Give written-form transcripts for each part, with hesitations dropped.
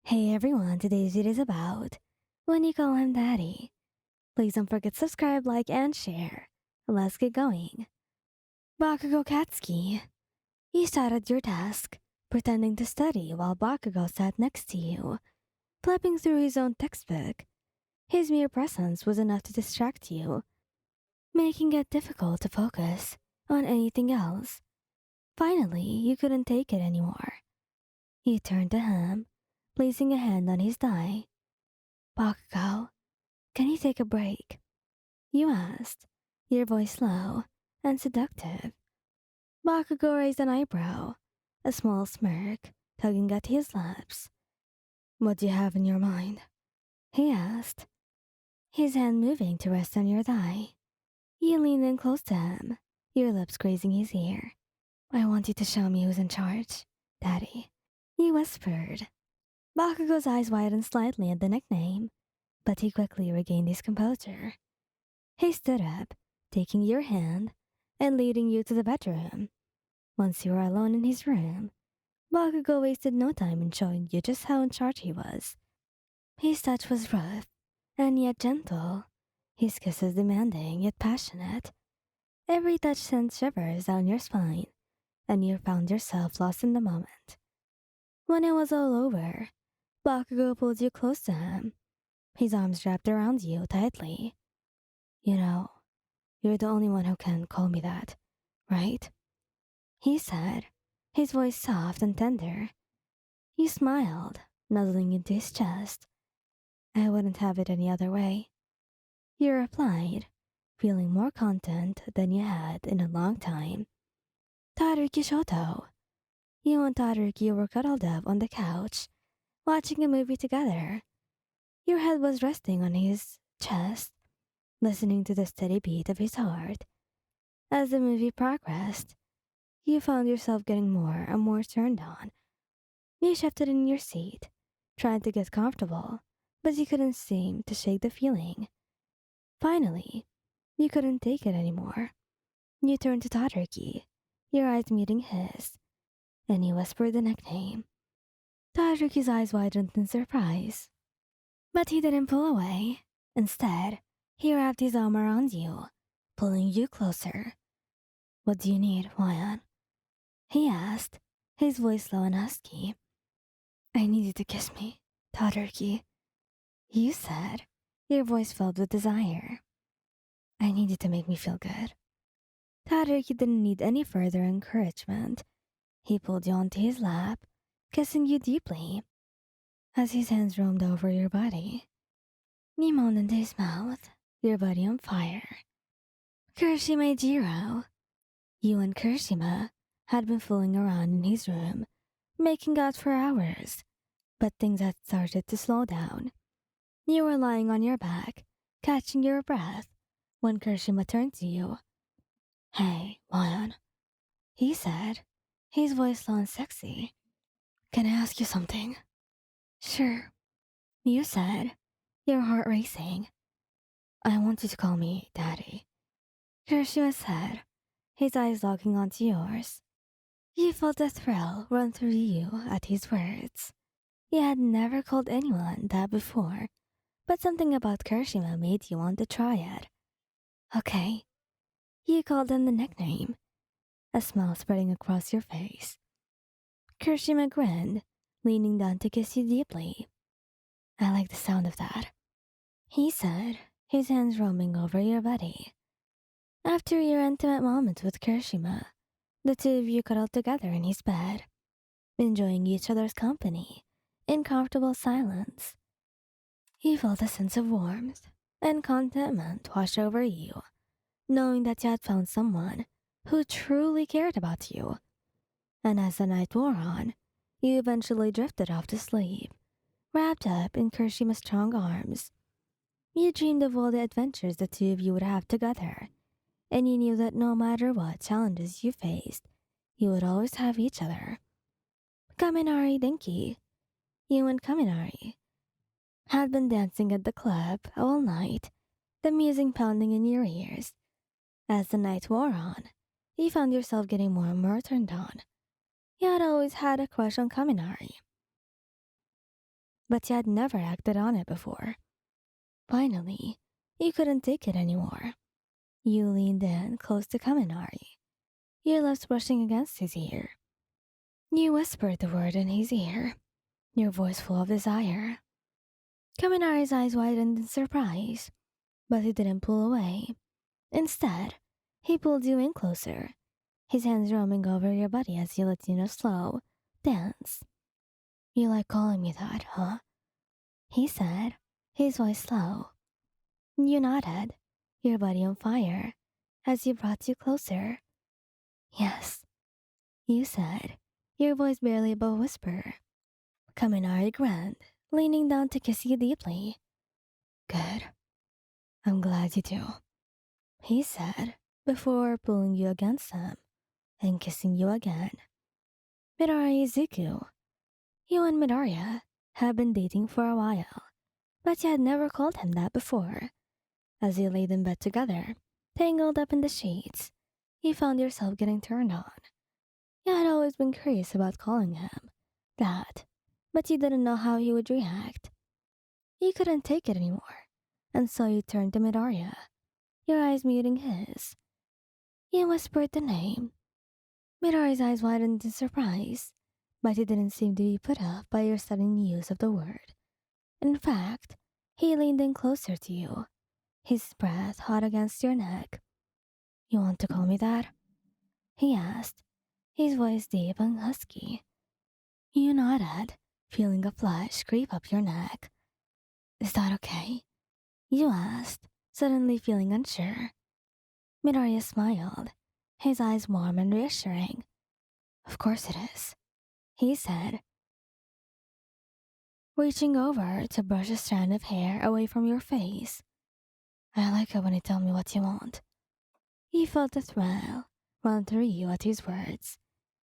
Hey everyone, today's video is about when you call him daddy. Please don't forget to subscribe, like, and share. Let's get going. Bakugou Katsuki. You sat at your desk, pretending to study while Bakugou sat next to you, flipping through his own textbook. His mere presence was enough to distract you, making it difficult to focus on anything else. Finally, you couldn't take it anymore. You turned to him, placing a hand on his thigh. Bakugou, can you take a break? You asked, your voice low and seductive. Bakugou raised an eyebrow, a small smirk tugging at his lips. What do you have in your mind? He asked, his hand moving to rest on your thigh. You leaned in close to him, your lips grazing his ear. I want you to show me who's in charge, Daddy, he whispered. Bakugou's eyes widened slightly at the nickname, but he quickly regained his composure. He stood up, taking your hand and leading you to the bedroom. Once you were alone in his room, Bakugou wasted no time in showing you just how in charge he was. His touch was rough and yet gentle, his kisses demanding yet passionate. Every touch sent shivers down your spine, and you found yourself lost in the moment. When it was all over, Bakugou pulled you close to him, his arms wrapped around you tightly. You know, you're the only one who can call me that, right? He said, his voice soft and tender. You smiled, nuzzling into his chest. I wouldn't have it any other way. You replied, feeling more content than you had in a long time. Todoroki shouto. You and Todoroki were cuddled up on the couch, watching a movie together. Your head was resting on his chest, listening to the steady beat of his heart. As the movie progressed, you found yourself getting more and more turned on. You shifted in your seat, trying to get comfortable, but you couldn't seem to shake the feeling. Finally, you couldn't take it anymore. You turned to Todoroki, your eyes meeting his, and he whispered the nickname. Todoroki's eyes widened in surprise, but he didn't pull away. Instead, he wrapped his arm around you, pulling you closer. What do you need, Ryan? He asked, his voice low and husky. I need you to kiss me, Todoroki. You said, your voice filled with desire. I need you to make me feel good. Todoroki didn't need any further encouragement. He pulled you onto his lap, kissing you deeply. As his hands roamed over your body, you moaned into his mouth, your body on fire. Kirishima ejirou. You and Kirishima had been fooling around in his room, making out for hours, but things had started to slow down. You were lying on your back, catching your breath, when Kirishima turned to you. Hey, Ryan, he said, his voice low and sexy. Can I ask you something? Sure, you said, your heart racing. I want you to call me Daddy. Kirishima said, his eyes locking onto yours. You felt a thrill run through you at his words. You had never called anyone that before, but something about Kirishima made you want to try it. Okay. You called him the nickname, a smile spreading across your face. Kirishima grinned, leaning down to kiss you deeply. I like the sound of that, he said, his hands roaming over your body. After your intimate moment with Kirishima, the two of you cuddled together in his bed, enjoying each other's company in comfortable silence. You felt a sense of warmth and contentment wash over you, knowing that you had found someone who truly cared about you. And as the night wore on, you eventually drifted off to sleep, wrapped up in Kirishima's strong arms. You dreamed of all the adventures the two of you would have together, and you knew that no matter what challenges you faced, you would always have each other. Kaminari denki. You and Kaminari had been dancing at the club all night, the music pounding in your ears. As the night wore on, you found yourself getting more and more turned on. You had always had a crush on Kaminari. but you had never acted on it before. Finally, you couldn't take it anymore. You leaned in close to Kaminari, your lips brushing against his ear. You whispered the word in his ear, your voice full of desire. Kaminari's eyes widened in surprise, but he didn't pull away. Instead, he pulled you in closer, his hands roaming over your body as he let you in a slow dance. "You like calling me that, huh?" he said, his voice slow. You nodded, your body on fire, as he brought you closer. "Yes," you said, your voice barely above a whisper. Kaminari grinned, leaning down to kiss you deeply. "Good. I'm glad you do," he said, before pulling you against him and kissing you again. Midori Izuku, you and Midoryia have been dating for a while, but you had never called him that before. As you laid in bed together, tangled up in the sheets, you found yourself getting turned on. You had always been curious about calling him that, but you didn't know how he would react. You couldn't take it anymore, and so you turned to Midoryia, your eyes meeting his. You whispered the name. Midori's eyes widened in surprise, but he didn't seem to be put off by your sudden use of the word. In fact, he leaned in closer to you, his breath hot against your neck. "You want to call me that?" he asked, his voice deep and husky. You nodded, feeling a flush creep up your neck. "Is that okay?" you asked, suddenly feeling unsure. Midoriya smiled, his eyes warm and reassuring. "Of course it is," he said, reaching over to brush a strand of hair away from your face. "I like it when you tell me what you want." You felt a thrill run through you at his words,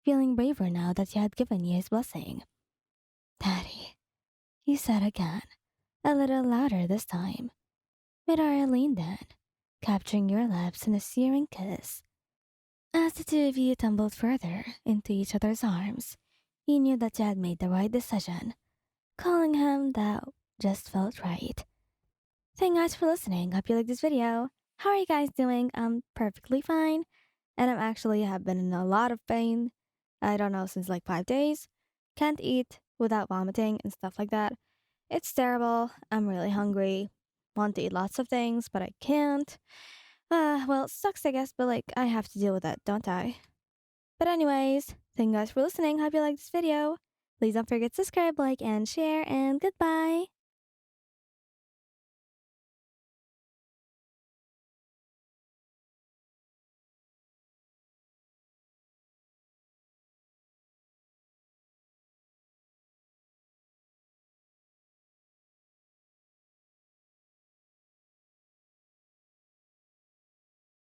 feeling braver now that he had given you his blessing. "Daddy," you said again, a little louder this time. Midoriya leaned in, capturing your lips in a searing kiss. As the two of you tumbled further into each other's arms, you knew that you had made the right decision. Calling him that just felt right. Thank you guys for listening. Hope you liked this video. How are you guys doing? I'm perfectly fine. And have been in a lot of pain. I don't know, since like 5 days. Can't eat without vomiting and stuff like that. It's terrible. I'm really hungry. Want to eat lots of things, but I can't. Well, it sucks, I guess, but like, I have to deal with that, don't I? But anyways, thank you guys for listening. Hope you liked this video. Please don't forget to subscribe, like, and share, and goodbye.